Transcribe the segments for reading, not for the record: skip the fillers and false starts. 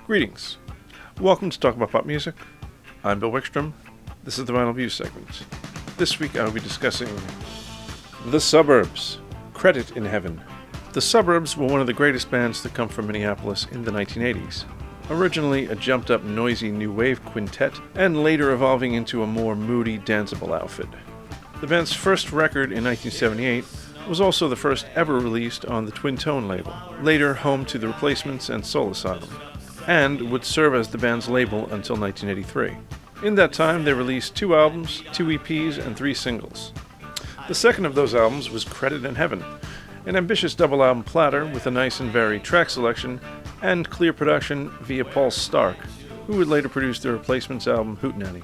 Greetings. Welcome to Talk About Pop Music. I'm Bill Wikstrom. This is the Vinyl View segment. This week I will be discussing The Suburbs, Credit in Heaven. The Suburbs were one of the greatest bands to come from Minneapolis in the 1980s. Originally a jumped-up, noisy new wave quintet, and later evolving into a more moody, danceable outfit. The band's first record in 1978 was also the first ever released on the Twin Tone label, later home to the Replacements and Soul Asylum, and would serve as the band's label until 1983. In that time, they released 2 albums, 2 EPs, and 3 singles. The second of those albums was Credit in Heaven, an ambitious double-album platter with a nice and varied track selection and clear production via Paul Stark, who would later produce the Replacements album Hootenanny.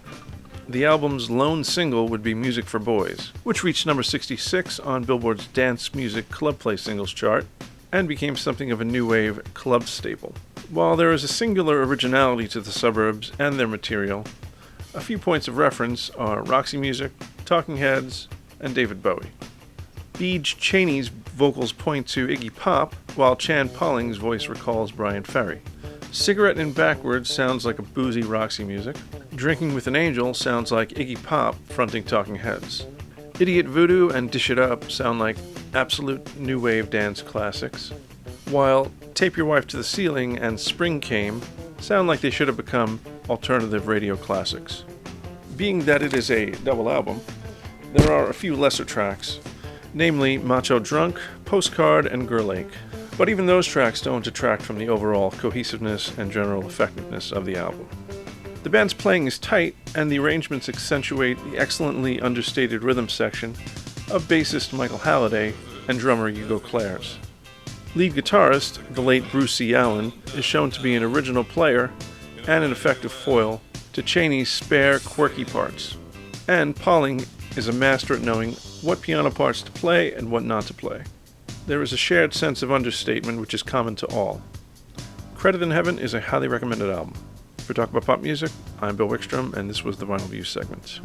The album's lone single would be Music for Boys, which reached number 66 on Billboard's Dance Music Club Play Singles chart and became something of a new wave club staple. While there is a singular originality to the Suburbs and their material, a few points of reference are Roxy Music, Talking Heads, and David Bowie. Beej Chaney's vocals point to Iggy Pop, while Chan Polling's voice recalls Brian Ferry. Cigarette in Backwards sounds like a boozy Roxy Music. Drinking with an Angel sounds like Iggy Pop fronting Talking Heads. Idiot Voodoo and Dish It Up sound like absolute new wave dance classics, while Tape Your Wife to the Ceiling and Spring Came sound like they should have become alternative radio classics. Being that it is a double album, there are a few lesser tracks, namely Macho Drunk, Postcard, and Girl Ache. But even those tracks don't detract from the overall cohesiveness and general effectiveness of the album. The band's playing is tight, and the arrangements accentuate the excellently understated rhythm section of bassist Michael Halliday and drummer Hugo Clares. Lead guitarist, the late Bruce C. Allen, is shown to be an original player and an effective foil to Chaney's spare, quirky parts. And Polling is a master at knowing what piano parts to play and what not to play. There is a shared sense of understatement which is common to all. Credit in Heaven is a highly recommended album. For Talk About Pop Music, I'm Bill Wikstrom, and this was the Vinyl View segment.